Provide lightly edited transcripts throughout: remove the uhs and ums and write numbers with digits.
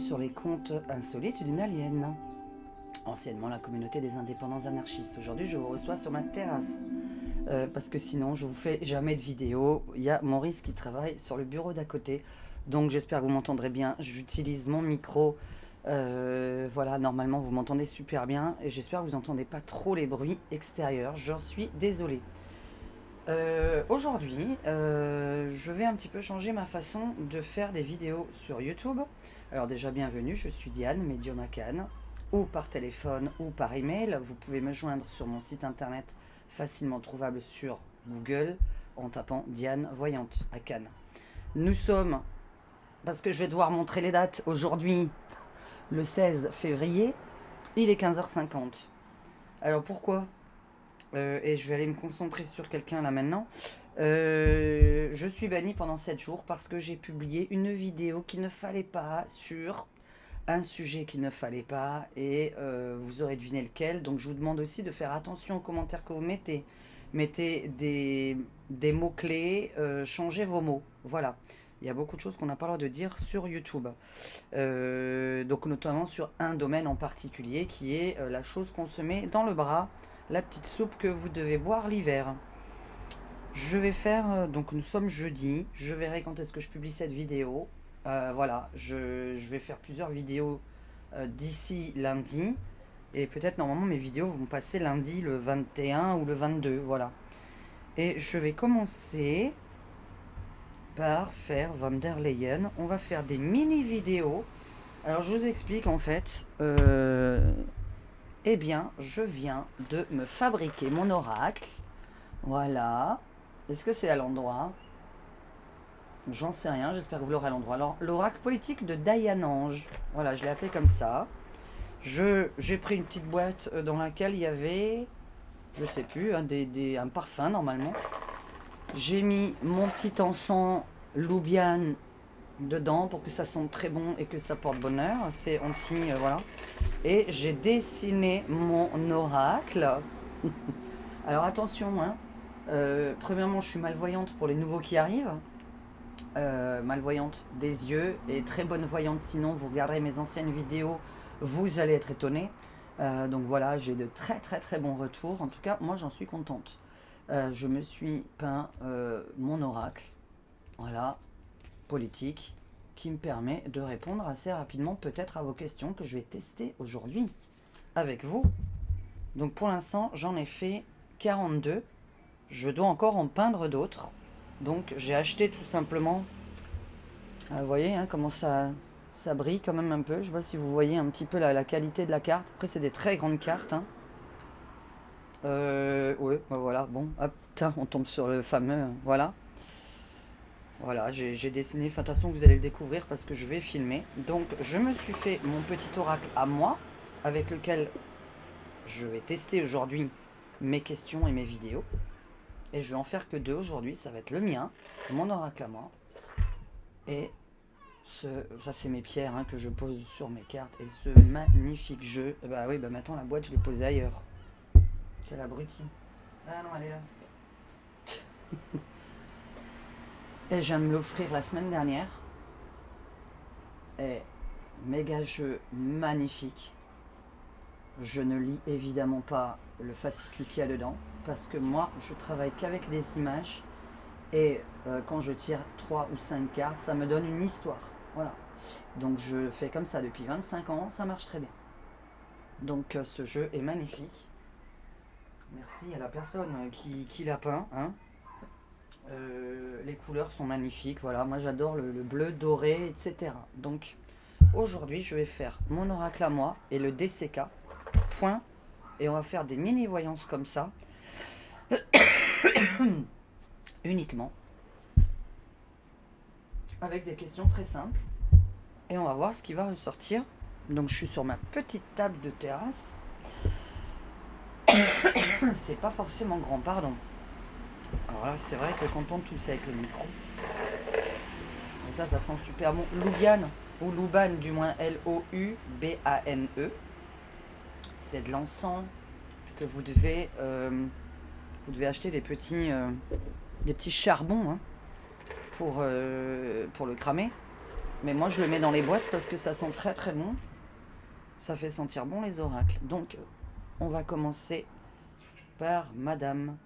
sur les contes insolites d'une alien, anciennement la communauté des indépendants anarchistes. Aujourd'hui, je vous reçois sur ma terrasse, parce que sinon, je vous fais jamais de vidéo. Il y a Maurice qui travaille sur le bureau d'à côté, donc j'espère que vous m'entendrez bien. J'utilise mon micro, voilà, normalement vous m'entendez super bien, et j'espère que vous n'entendez pas trop les bruits extérieurs. J'en suis désolée. Aujourd'hui, je vais un petit peu changer ma façon de faire des vidéos sur YouTube. Alors déjà, bienvenue, je suis Diane, médium à Cannes, ou par téléphone ou par email. Vous pouvez me joindre sur mon site internet, facilement trouvable sur Google, en tapant Diane Voyante à Cannes. Nous sommes, parce que je vais devoir montrer les dates, aujourd'hui, le 16 février, il est 15h50. Alors pourquoi et je vais aller me concentrer sur quelqu'un là maintenant. Je suis bannie pendant 7 jours parce que j'ai publié une vidéo qu'il ne fallait pas sur un sujet qu'il ne fallait pas, et vous aurez deviné lequel. Donc je vous demande aussi de faire attention aux commentaires que vous mettez. Mettez des mots-clés, changez vos mots. Voilà. Il y a beaucoup de choses qu'on n'a pas le droit de dire sur YouTube. Donc notamment sur un domaine en particulier qui est la chose qu'on se met dans le bras, la petite soupe que vous devez boire l'hiver. Je vais faire, donc nous sommes jeudi, je verrai quand est-ce que je publie cette vidéo. Voilà, je vais faire plusieurs vidéos d'ici lundi. Et peut-être normalement mes vidéos vont passer lundi le 21 ou le 22, voilà. Et je vais commencer par faire Van der Leyen. On va faire des mini vidéos. Alors je vous explique en fait. Eh bien, je viens de me fabriquer mon oracle. Voilà. Est-ce que c'est à l'endroit? J'en sais rien, j'espère que vous l'aurez à l'endroit. Alors, l'oracle politique de Diane Ange. Voilà, je l'ai appelé comme ça. J'ai pris une petite boîte dans laquelle il y avait, je sais plus, un parfum normalement. J'ai mis mon petit encens Loubiane dedans pour que ça sente très bon et que ça porte bonheur. C'est anti, voilà. Et j'ai dessiné mon oracle. Alors attention, hein. Premièrement, je suis malvoyante pour les nouveaux qui arrivent. Malvoyante des yeux et très bonne voyante sinon. Vous regarderez mes anciennes vidéos, vous allez être étonnés. Donc voilà, j'ai de très très très bons retours. En tout cas, moi j'en suis contente. Je me suis peint mon oracle. Voilà, politique, qui me permet de répondre assez rapidement peut-être à vos questions que je vais tester aujourd'hui avec vous. Donc pour l'instant, j'en ai fait 42. Je dois encore en peindre d'autres. Donc j'ai acheté tout simplement, vous voyez hein, comment ça brille quand même un peu. Je sais pas si vous voyez un petit peu la qualité de la carte. Après c'est des très grandes cartes. Hein. Ouais, bah voilà, bon, hop, tiens, on tombe sur le fameux, voilà. Voilà, j'ai dessiné, enfin de toute façon vous allez le découvrir parce que je vais filmer. Donc je me suis fait mon petit oracle à moi, avec lequel je vais tester aujourd'hui mes questions et mes vidéos. Et je vais en faire que 2 aujourd'hui, ça va être le mien, mon oracle à moi. Et ça c'est mes pierres hein, que je pose sur mes cartes. Et ce magnifique jeu, bah oui, bah maintenant la boîte je l'ai posée ailleurs. Quel abruti. Ah non, elle est là. Et je viens de me l'offrir la semaine dernière. Et méga jeu magnifique. Je ne lis évidemment pas le fascicule qu'il y a dedans. Parce que moi, je travaille qu'avec des images. Et quand je tire 3 ou 5 cartes, ça me donne une histoire. Voilà. Donc je fais comme ça depuis 25 ans. Ça marche très bien. Donc ce jeu est magnifique. Merci à la personne qui l'a peint. Hein. Les couleurs sont magnifiques, voilà, moi j'adore le bleu doré, etc. Donc aujourd'hui je vais faire mon oracle à moi et le DCK, point, et on va faire des mini voyances comme ça, uniquement, avec des questions très simples, et on va voir ce qui va ressortir. Donc je suis sur ma petite table de terrasse, c'est pas forcément grand, pardon. Alors là, c'est vrai que quand on tousse avec le micro, et ça sent super bon. Loubiane, ou Louban du moins, L-O-U-B-A-N-E. C'est de l'encens que vous devez acheter des petits charbons hein, pour le cramer. Mais moi, je le mets dans les boîtes parce que ça sent très très bon. Ça fait sentir bon les oracles. Donc, on va commencer par Madame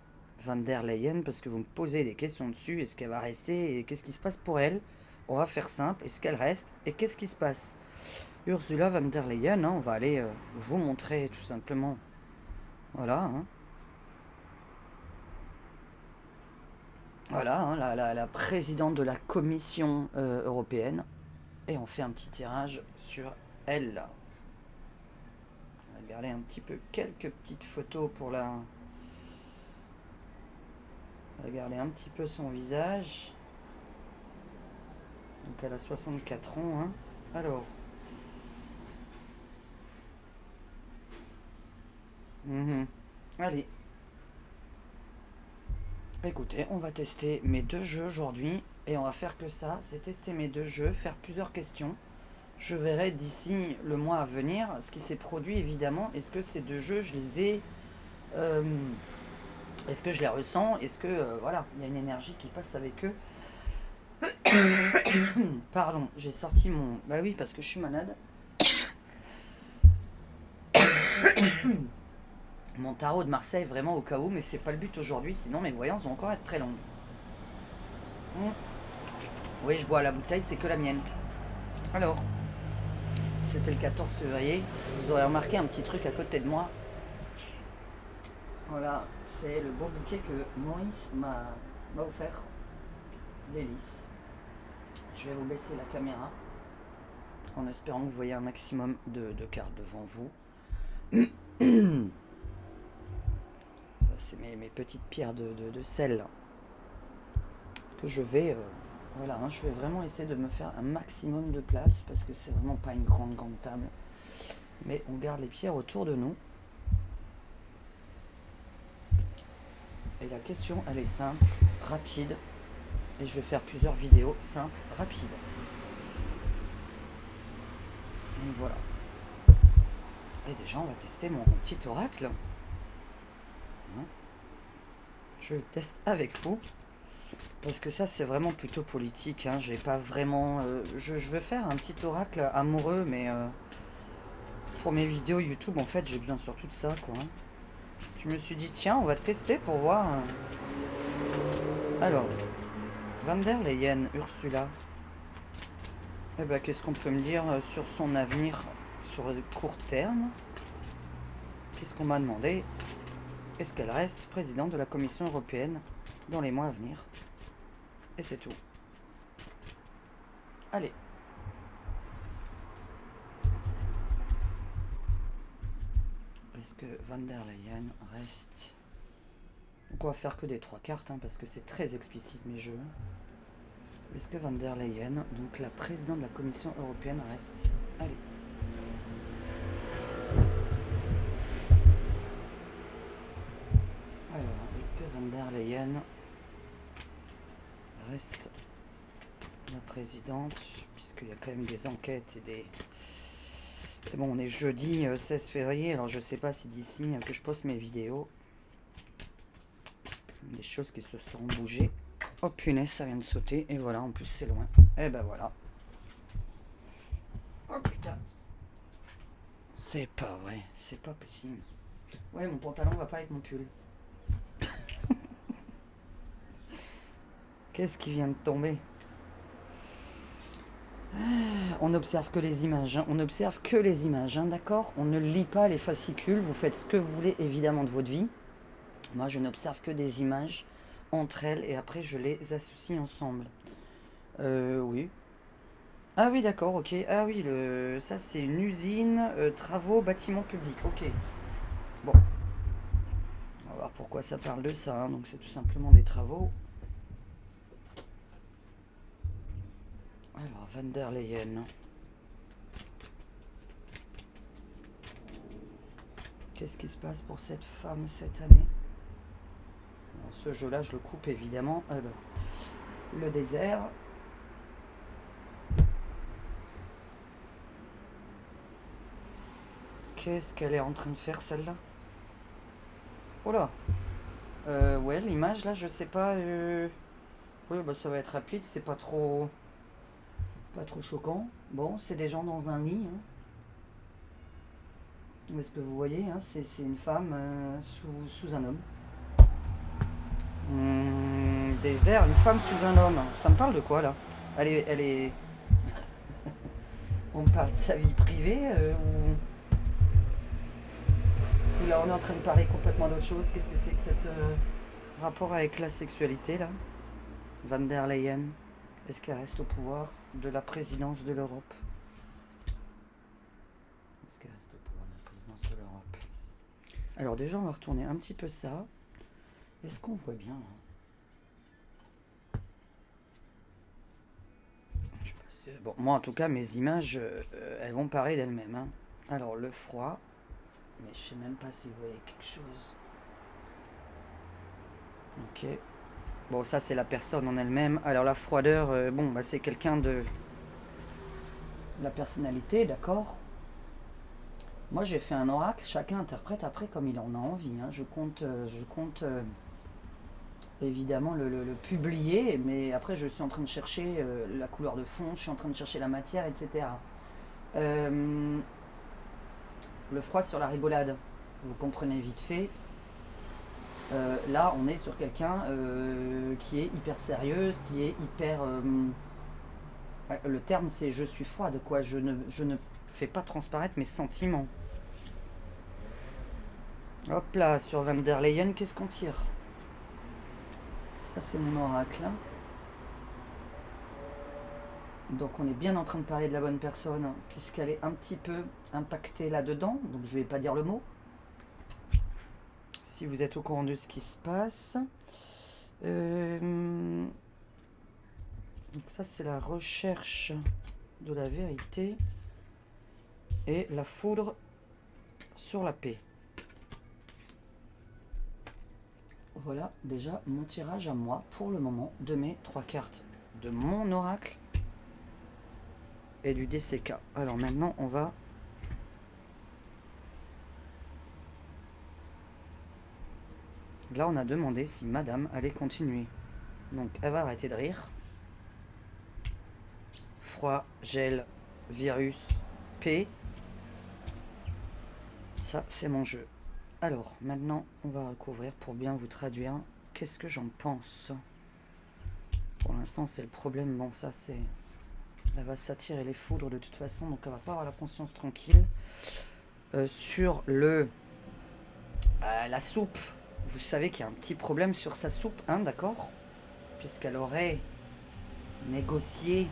Van der Leyen parce que vous me posez des questions dessus. Est-ce qu'elle va rester et qu'est-ce qui se passe pour elle? On va faire simple. Est-ce qu'elle reste et qu'est-ce qui se passe? Ursula Van der Leyen, hein, on va aller vous montrer tout simplement. Voilà. Hein. Voilà, hein, la présidente de la Commission européenne. Et on fait un petit tirage sur elle. On va regarder un petit peu quelques petites photos pour la... Regardez un petit peu son visage. Donc elle a 64 ans. Hein. Alors. Allez. Écoutez, on va tester mes 2 jeux aujourd'hui. Et on va faire que ça. C'est tester mes 2 jeux, faire plusieurs questions. Je verrai d'ici le mois à venir ce qui s'est produit évidemment. Est-ce que ces 2 jeux, je les ai... est-ce que je les ressens? Est-ce que, voilà, il y a une énergie qui passe avec eux? Pardon, j'ai sorti mon... Bah oui, parce que je suis malade. Mon tarot de Marseille, vraiment au cas où, mais c'est pas le but aujourd'hui, sinon mes voyances vont encore être très longues. Oui, je bois à la bouteille, c'est que la mienne. Alors, c'était le 14 février. Vous aurez remarqué un petit truc à côté de moi. Voilà, c'est le beau bouquet que Maurice m'a offert. L'hélice. Je vais vous baisser la caméra en espérant que vous voyez un maximum de cartes devant vous. Ça, c'est mes petites pierres de sel que je vais... voilà, hein, je vais vraiment essayer de me faire un maximum de place parce que c'est vraiment pas une grande table. Mais on garde les pierres autour de nous. Et la question, elle est simple, rapide. Et je vais faire plusieurs vidéos simples, rapides. Donc voilà. Et déjà, on va tester mon petit oracle. Hein, je le teste avec vous. Parce que ça, c'est vraiment plutôt politique. Hein. J'ai pas vraiment... je veux faire un petit oracle amoureux, mais... pour mes vidéos YouTube, en fait, j'ai besoin surtout de ça, quoi. Je me suis dit, tiens, on va tester pour voir... Alors... Van der Leyen, Ursula. Eh ben, qu'est-ce qu'on peut me dire sur son avenir sur le court terme? Qu'est-ce qu'on m'a demandé? Est-ce qu'elle reste présidente de la Commission européenne dans les mois à venir? Et c'est tout. Allez. Est-ce que Van der Leyen reste... Donc on va faire que des 3 cartes, hein, parce que c'est très explicite mes jeux. Est-ce que Van der Leyen, donc la présidente de la Commission européenne, reste? Allez. Alors, est-ce que Van der Leyen reste la présidente? Puisqu'il y a quand même des enquêtes et des... Et bon, on est jeudi 16 février, alors je sais pas si d'ici que je poste mes vidéos, des choses qui se sont bougées. Oh punaise, ça vient de sauter. Et voilà, en plus c'est loin. Et ben voilà. Oh putain. C'est pas vrai. C'est pas possible. Ouais, mon pantalon va pas avec mon pull. Qu'est-ce qui vient de tomber? On n'observe que les images. Hein. On n'observe que les images, hein, d'accord? On ne lit pas les fascicules. Vous faites ce que vous voulez, évidemment, de votre vie. Moi, je n'observe que des images entre elles et après, je les associe ensemble. Oui. Ah oui, d'accord, ok. Ah oui, ça, c'est une usine, travaux, bâtiments publics. Ok. Bon. On va voir pourquoi ça parle de ça. Hein. Donc, c'est tout simplement des travaux. Alors, Van der Leyen. Qu'est-ce qui se passe pour cette femme cette année? Alors, ce jeu-là, je le coupe évidemment. Le désert. Qu'est-ce qu'elle est en train de faire, celle-là? Oh là. Ouais, l'image, là, je sais pas. Oui, bah, ça va être rapide, c'est pas trop... Pas trop choquant. Bon, c'est des gens dans un lit. Mais ce que vous voyez, c'est une femme sous un homme. Désert, une femme sous un homme. Ça me parle de quoi là? Elle est. On me parle de sa vie privée ou là on est en train de parler complètement d'autre chose? Qu'est-ce que c'est que cet rapport avec la sexualité là? Van der Leyen, est-ce qu'elle reste au pouvoir de la présidence de l'Europe? Est-ce qu'elle reste au pouvoir de la présidence de l'Europe? Alors déjà on va retourner un petit peu ça. Est-ce qu'on voit bien là? Je sais pas si... Bon, moi en tout cas mes images elles vont parler d'elles-mêmes. Alors le froid, mais je sais même pas si vous voyez quelque chose. Ok. Bon, ça c'est la personne en elle-même. Alors la froideur, bon, bah, c'est quelqu'un de la personnalité, d'accord. Moi j'ai fait un oracle, chacun interprète après comme il en a envie. Je compte évidemment le publier, mais après je suis en train de chercher la couleur de fond, je suis en train de chercher la matière, etc. Le froid sur la rigolade, vous comprenez vite fait. Là, on est sur quelqu'un qui est hyper sérieuse, qui est hyper. Le terme, c'est je suis froide, quoi. Je ne fais pas transparaître mes sentiments. Hop là, sur Van der Leyen, qu'est-ce qu'on tire? Ça, c'est mon oracle. Donc, on est bien en train de parler de la bonne personne, puisqu'elle est un petit peu impactée là-dedans. Donc, je vais pas dire le mot. Si vous êtes au courant de ce qui se passe. Donc ça c'est la recherche de la vérité et la foudre sur la paix. Voilà déjà mon tirage à moi pour le moment de mes 3 cartes de mon oracle et du DCK. Alors maintenant on va... Là on a demandé si madame allait continuer. Donc elle va arrêter de rire. Froid, gel, virus, paix. Ça, c'est mon jeu. Alors, maintenant, on va recouvrir pour bien vous traduire. Qu'est-ce que j'en pense? Pour l'instant, c'est le problème. Bon, ça, c'est... Elle va s'attirer les foudres de toute façon, donc elle va pas avoir la conscience tranquille. Sur la soupe, vous savez qu'il y a un petit problème sur sa soupe, d'accord? Puisqu'elle aurait négocié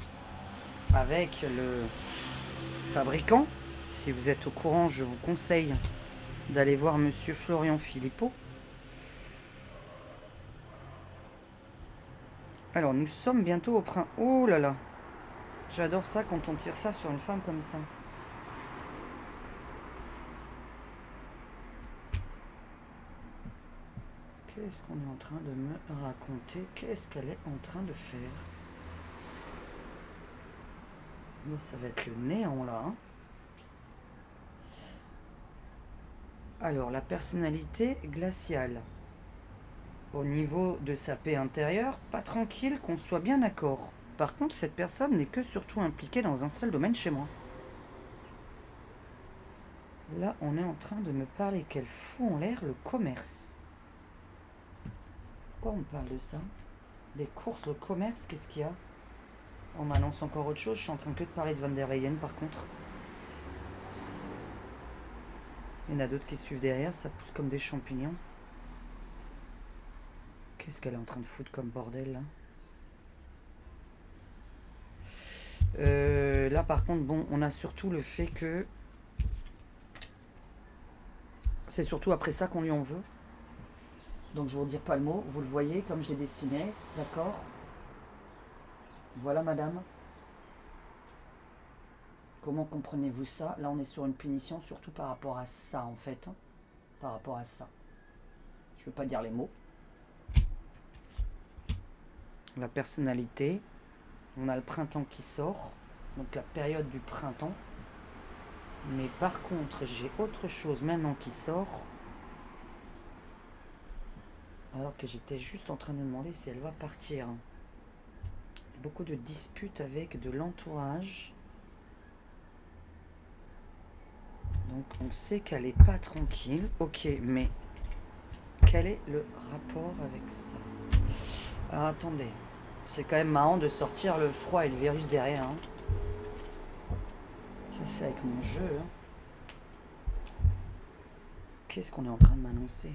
avec le fabricant. Si vous êtes au courant, je vous conseille d'aller voir monsieur Florian Philippot. Alors nous sommes bientôt au printemps. Oh là là, j'adore ça quand on tire ça sur une femme comme ça. Qu'est-ce qu'on est en train de me raconter? Qu'est-ce qu'elle est en train de faire? Bon, ça va être le néant là. Alors, la personnalité glaciale. Au niveau de sa paix intérieure, pas tranquille, qu'on soit bien d'accord. Par contre, cette personne n'est que surtout impliquée dans un seul domaine chez moi. Là, on est en train de me parler qu'elle fout en l'air le commerce. Pourquoi on me parle de ça? Des courses, le commerce, qu'est-ce qu'il y a? On m'annonce encore autre chose, je suis en train que de parler de Van der Leyen par contre. Il y en a d'autres qui suivent derrière, ça pousse comme des champignons. Qu'est-ce qu'elle est en train de foutre comme bordel là? Là par contre, bon, on a surtout le fait que... C'est surtout après ça qu'on lui en veut. Donc je ne vous redire pas le mot, vous le voyez comme je l'ai dessiné, d'accord? Voilà madame. Comment comprenez-vous ça? Là on est sur une punition surtout par rapport à ça en fait. Par rapport à ça. Je ne veux pas dire les mots. La personnalité. On a le printemps qui sort. Donc la période du printemps. Mais par contre j'ai autre chose maintenant qui sort. Alors que j'étais juste en train de me demander si elle va partir. beaucoup de disputes avec de l'entourage. Donc on sait qu'elle est pas tranquille. Ok, mais quel est le rapport avec ça? Alors attendez, c'est quand même marrant de sortir le froid et le virus derrière. Hein. Ça c'est avec mon jeu. Hein. Qu'est-ce qu'on est en train de m'annoncer?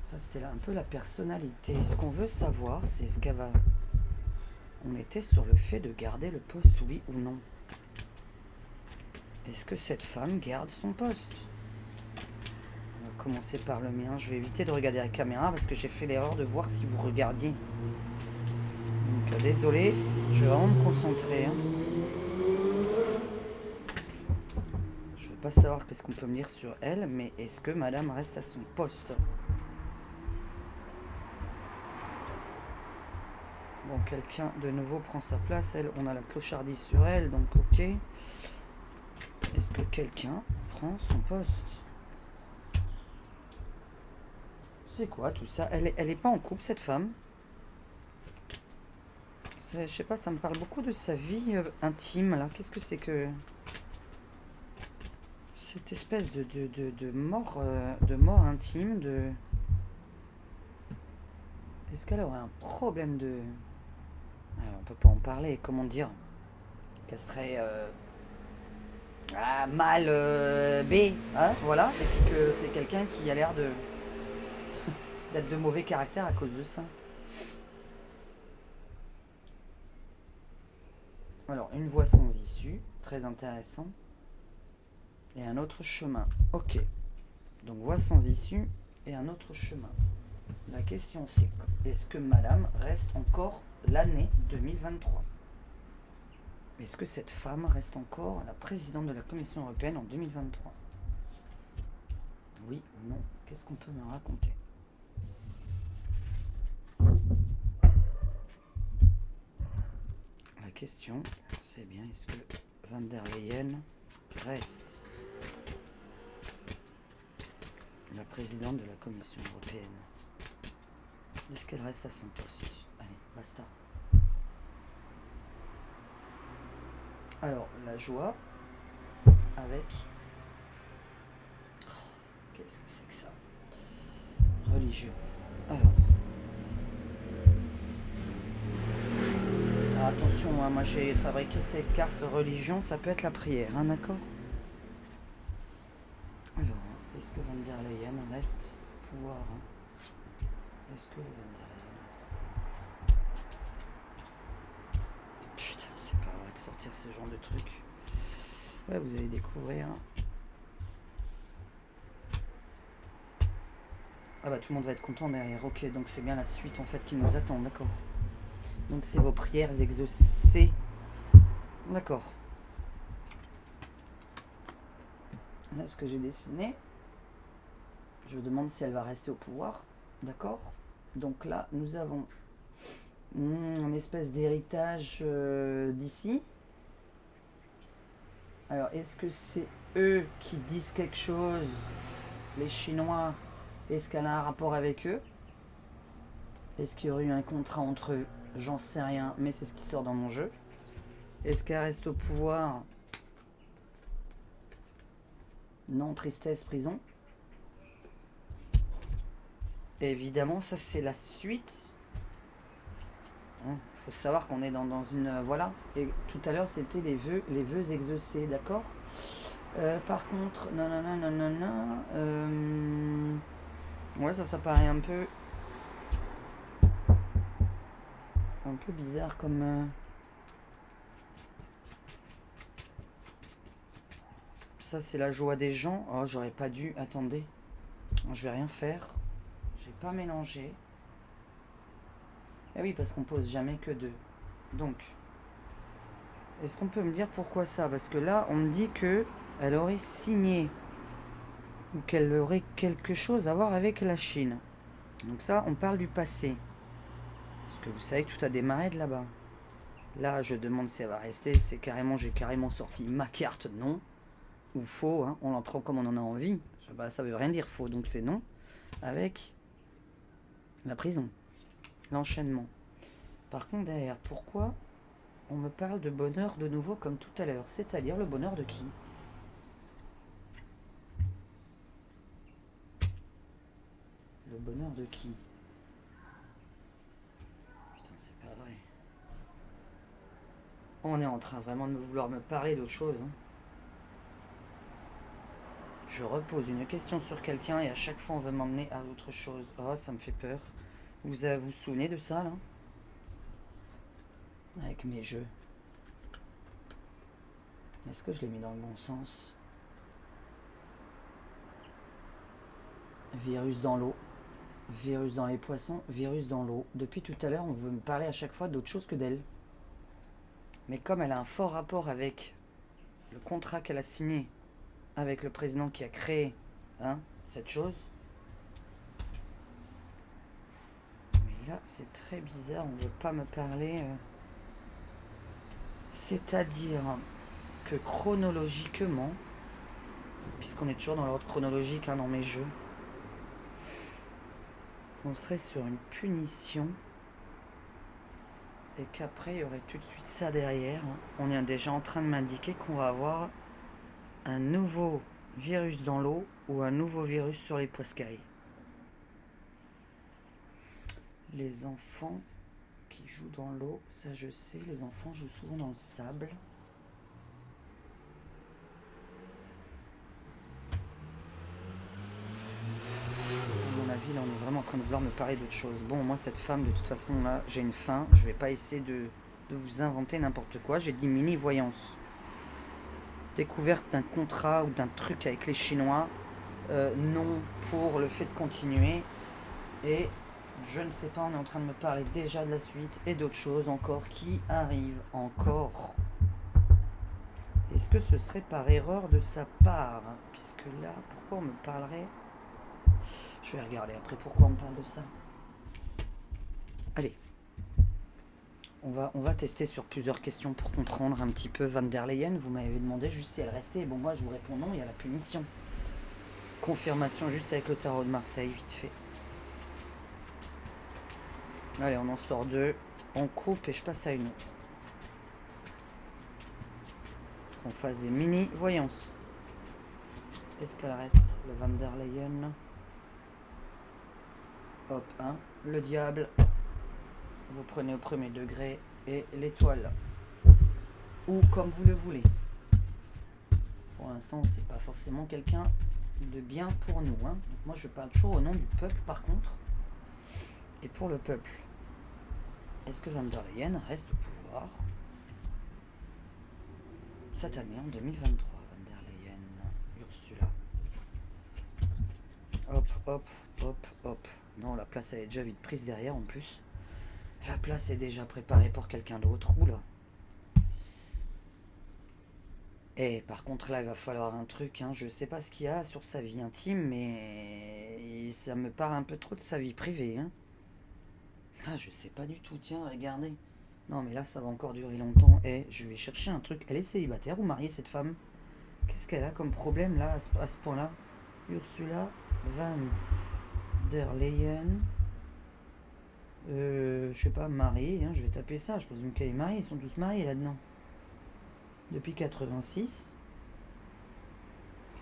Ça c'était là un peu la personnalité. Ce qu'on veut savoir, c'est ce qu'elle va... On était sur le fait de garder le poste, oui ou non. Est-ce que cette femme garde son poste? On va commencer par le mien. Je vais éviter de regarder la caméra parce que j'ai fait l'erreur de voir si vous regardiez. Donc désolé, je vais vraiment me concentrer. Hein. Je veux pas savoir qu'est-ce qu'on peut me dire sur elle, mais est-ce que madame reste à son poste? Bon, quelqu'un de nouveau prend sa place. Elle, on a la clochardise sur elle, donc ok. Est-ce que quelqu'un prend son poste? C'est quoi tout ça? Elle est pas en couple, cette femme? Je sais pas, ça me parle beaucoup de sa vie intime, là. Qu'est-ce que c'est que... Cette espèce de mort intime, de... Est-ce qu'elle aurait un problème de... Alors, on peut pas en parler, comment dire? Qu'elle serait... mal B, hein, voilà. Et puis que c'est quelqu'un qui a l'air de... d'être de mauvais caractère à cause de ça. Alors, une voie sans issue, très intéressant. Et un autre chemin. Ok. Donc, voie sans issue et un autre chemin. La question c'est, est-ce que madame reste encore l'année 2023? Est-ce que cette femme reste encore la présidente de la Commission européenne en 2023? Oui ou non? Qu'est-ce qu'on peut me raconter? La question, c'est bien, est-ce que Van der Leyen reste la présidente de la Commission européenne? Est-ce qu'elle reste à son poste? Allez, basta. Alors, la joie avec... Oh, qu'est-ce que c'est que ça? Religieux. Alors, attention, hein, moi j'ai fabriqué cette carte religion, ça peut être la prière, hein, d'accord? Alors, est-ce que Van der Leyen reste au pouvoir? Hein? Est-ce que Van der Leyen reste au pouvoir? Putain, c'est pas vrai de sortir ce genre de trucs. Ouais, vous allez découvrir. Ah bah tout le monde va être content derrière. Ok, donc c'est bien la suite en fait qui nous attend, d'accord. Donc c'est vos prières exaucées. D'accord. Là, ce que j'ai dessiné, je demande si elle va rester au pouvoir. D'accord. Donc là, nous avons une espèce d'héritage d'ici. Alors, est-ce que c'est eux qui disent quelque chose, les Chinois? Est-ce qu'elle a un rapport avec eux? Est-ce qu'il y aurait eu un contrat entre eux? J'en sais rien, mais c'est ce qui sort dans mon jeu. Est-ce qu'elle reste au pouvoir? Non, tristesse, prison. Et évidemment, ça c'est la suite. Il faut savoir qu'on est dans une... voilà. Et tout à l'heure, c'était les vœux exaucés, d'accord. Par contre, ouais, ça paraît un peu bizarre comme... Ça, c'est la joie des gens. Oh, j'aurais pas dû... Attendez. Je vais rien faire. J'ai pas mélangé. Eh oui, parce qu'on pose jamais que deux. Donc, est-ce qu'on peut me dire pourquoi ça? Parce que là, on me dit que elle aurait signé ou qu'elle aurait quelque chose à voir avec la Chine. Donc ça, on parle du passé. Parce que vous savez que tout a démarré de là-bas. Là, je demande si elle va rester. C'est carrément, j'ai carrément sorti ma carte non. Ou faux, hein. On l'en prend comme on en a envie. Bah, ça veut rien dire faux, donc c'est non. Avec la prison. L'enchaînement. Par contre, derrière, pourquoi on me parle de bonheur de nouveau comme tout à l'heure? C'est-à-dire le bonheur de qui? Le bonheur de qui? Putain, c'est pas vrai. On est en train vraiment de vouloir me parler d'autre chose, hein. Je repose une question sur quelqu'un et à chaque fois on veut m'emmener à autre chose. Oh, ça me fait peur. Vous souvenez de ça, là? Avec mes jeux. Est-ce que je l'ai mis dans le bon sens? Virus dans l'eau. Virus dans les poissons. Virus dans l'eau. Depuis tout à l'heure, on veut me parler à chaque fois d'autre chose que d'elle. Mais comme elle a un fort rapport avec le contrat qu'elle a signé avec le président qui a créé cette chose. Mais là, c'est très bizarre. On ne veut pas me parler. C'est-à-dire que chronologiquement, puisqu'on est toujours dans l'ordre chronologique dans mes jeux, on serait sur une punition et qu'après il y aurait tout de suite ça derrière. On est déjà en train de m'indiquer qu'on va avoir un nouveau virus dans l'eau ou un nouveau virus sur les poiscailles. Les enfants qui jouent dans l'eau, ça je sais, les enfants jouent souvent dans le sable. Là, on est vraiment en train de vouloir me parler d'autre chose. Bon, moi, cette femme, de toute façon, là, j'ai une faim. Je vais pas essayer de vous inventer n'importe quoi. J'ai dit mini-voyance. Découverte d'un contrat ou d'un truc avec les Chinois. Non pour le fait de continuer. Et je ne sais pas, on est en train de me parler déjà de la suite et d'autres choses encore qui arrivent encore. Est-ce que ce serait par erreur de sa part? Puisque là, pourquoi on me parlerait? Je vais regarder après pourquoi on me parle de ça. Allez. On va tester sur plusieurs questions pour comprendre un petit peu Van der Leyen. Vous m'avez demandé juste si elle restait. Bon, moi, je vous réponds non, il y a la punition. Confirmation juste avec le tarot de Marseille, vite fait. Allez, on en sort deux. On coupe et je passe à une autre. Qu'on fasse des mini-voyances. Est-ce qu'elle reste, le Van der Leyen? Hop, le diable. Vous prenez au premier degré et l'étoile. Ou comme vous le voulez. Pour l'instant, c'est pas forcément quelqu'un de bien pour nous. Donc moi, je parle toujours au nom du peuple, par contre. Et pour le peuple, est-ce que Van der Leyen reste au pouvoir cette année, en 2023? Van der Leyen, Ursula. Hop, hop, hop, hop. Non, la place, elle est déjà vite prise derrière, en plus. La place est déjà préparée pour quelqu'un d'autre. Oula. Et par contre, là, il va falloir un truc. Je sais pas ce qu'il y a sur sa vie intime, mais ça me parle un peu trop de sa vie privée. Ah, je sais pas du tout. Tiens, regardez. Non, mais là, ça va encore durer longtemps. Je vais chercher un truc. Elle est célibataire ou mariée, cette femme? Qu'est-ce qu'elle a comme problème, là, à ce point-là? Ursula Van der Leyen. Je sais pas, mariée. Je vais taper ça. Je présume qu'elle est mariée. Ils sont tous mariés là-dedans. Depuis 86.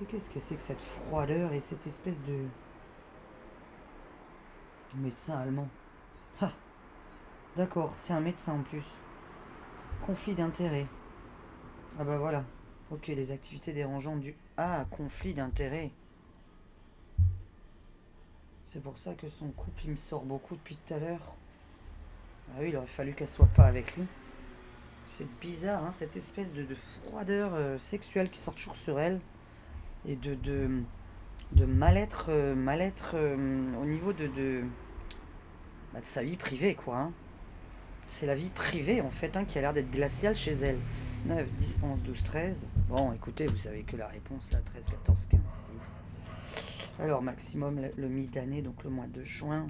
Qu'est-ce que c'est que cette froideur et cette espèce de médecin allemand? Ah, d'accord, c'est un médecin en plus. Conflit d'intérêt. Ah bah voilà. Ok, les activités dérangeantes du... Ah, conflit d'intérêt. C'est pour ça que son couple, il me sort beaucoup depuis tout à l'heure. Ah oui, il aurait fallu qu'elle soit pas avec lui. C'est bizarre, cette espèce de froideur sexuelle qui sort toujours sur elle. Et de mal-être au niveau de sa vie privée, quoi. C'est la vie privée, en fait, qui a l'air d'être glaciale chez elle. 9, 10, 11, 12, 13. Bon, écoutez, vous savez que la réponse, là, 13, 14, 15, 6. Alors, maximum le mi-d'année, donc le mois de juin.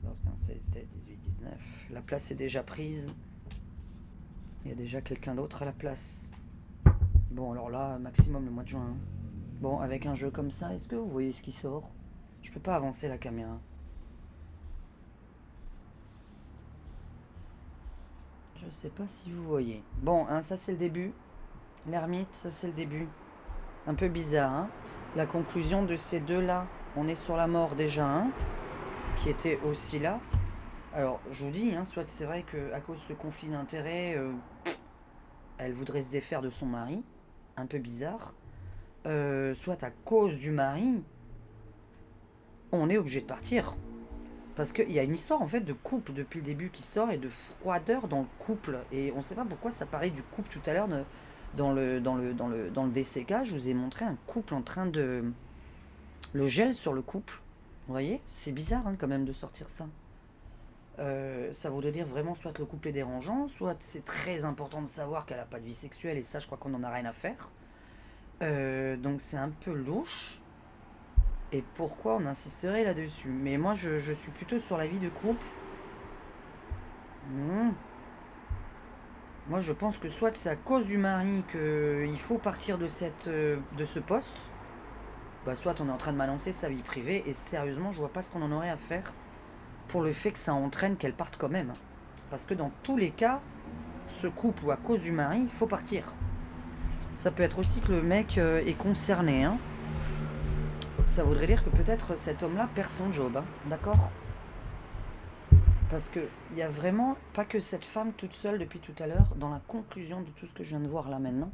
14, 15, 16, 17, 18, 19. La place est déjà prise. Il y a déjà quelqu'un d'autre à la place. Bon, alors là, maximum le mois de juin. Bon, avec un jeu comme ça, est-ce que vous voyez ce qui sort? Je peux pas avancer la caméra. Je sais pas si vous voyez. Bon, hein, ça c'est le début. L'ermite, ça c'est le début. Un peu bizarre, hein. La conclusion de ces deux-là, on est sur la mort déjà, hein, qui était aussi là. Alors, je vous dis, hein, soit c'est vrai qu'à cause de ce conflit d'intérêts, elle voudrait se défaire de son mari, un peu bizarre. Soit à cause du mari, on est obligé de partir. Parce qu'il y a une histoire en fait de couple depuis le début qui sort et de froideur dans le couple. Et on ne sait pas pourquoi ça parlait du couple tout à l'heure dans le DCK. Je vous ai montré un couple en train de... Le gel sur le couple. Vous voyez? C'est bizarre hein, quand même de sortir ça. Ça voudrait dire vraiment soit le couple est dérangeant, soit c'est très important de savoir qu'elle n'a pas de vie sexuelle et ça je crois qu'on en a rien à faire. Donc c'est un peu louche. Et pourquoi on insisterait là-dessus? Mais moi je suis plutôt sur la vie de couple. Moi je pense que soit c'est à cause du mari qu'il faut partir de ce poste. Bah soit on est en train de balancer sa vie privée et sérieusement je vois pas ce qu'on en aurait à faire pour le fait que ça entraîne qu'elle parte quand même. Parce que dans tous les cas, ce couple ou à cause du mari, il faut partir. Ça peut être aussi que le mec est concerné. Hein. Ça voudrait dire que peut-être cet homme-là perd son job. Hein. D'accord? Parce qu'il n'y a vraiment pas que cette femme toute seule depuis tout à l'heure, dans la conclusion de tout ce que je viens de voir là maintenant.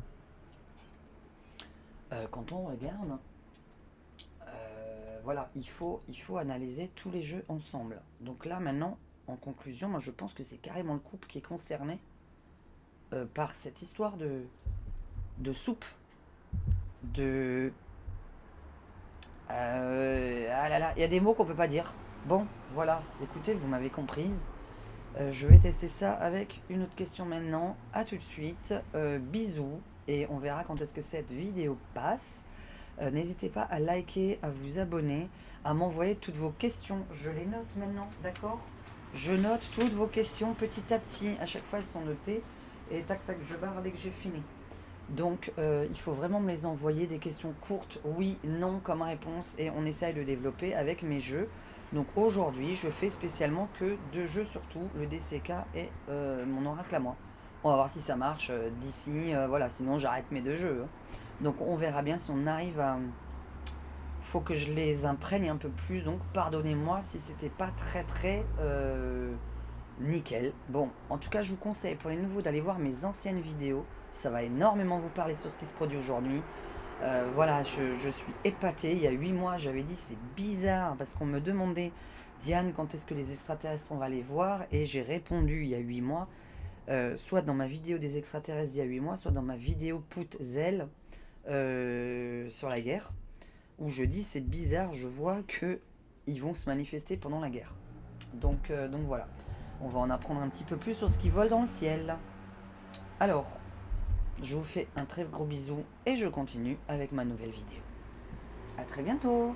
Quand on regarde, voilà, il faut analyser tous les jeux ensemble. Donc là maintenant, en conclusion, moi je pense que c'est carrément le couple qui est concerné par cette histoire de soupe, de... ah là là, il y a des mots qu'on peut pas dire. Bon, voilà, écoutez, vous m'avez comprise. Je vais tester ça avec une autre question maintenant. A tout de suite. Bisous. Et on verra quand est-ce que cette vidéo passe. N'hésitez pas à liker, à vous abonner, à m'envoyer toutes vos questions. Je les note maintenant, d'accord? Je note toutes vos questions petit à petit. À chaque fois, elles sont notées. Et tac, tac, je barre dès que j'ai fini. Donc, il faut vraiment me les envoyer, des questions courtes, oui, non, comme réponse. Et on essaye de développer avec mes jeux. Donc aujourd'hui, je fais spécialement que 2 jeux surtout, le DCK et mon oracle à moi. On va voir si ça marche d'ici, voilà, sinon j'arrête mes 2 jeux. Hein. Donc on verra bien si on arrive à... Faut que je les imprègne un peu plus, donc pardonnez-moi si c'était pas très nickel. Bon, en tout cas je vous conseille pour les nouveaux d'aller voir mes anciennes vidéos, ça va énormément vous parler sur ce qui se produit aujourd'hui. Voilà, je suis épatée. Il y a 8 mois, j'avais dit c'est bizarre parce qu'on me demandait, Diane, quand est-ce que les extraterrestres on va les voir? Et j'ai répondu il y a 8 mois, soit dans ma vidéo des extraterrestres d'il y a 8 mois, soit dans ma vidéo Put Zell sur la guerre, où je dis c'est bizarre, je vois que ils vont se manifester pendant la guerre. Donc voilà, on va en apprendre un petit peu plus sur ce qui vole dans le ciel. Alors, je vous fais un très gros bisou et je continue avec ma nouvelle vidéo. A très bientôt!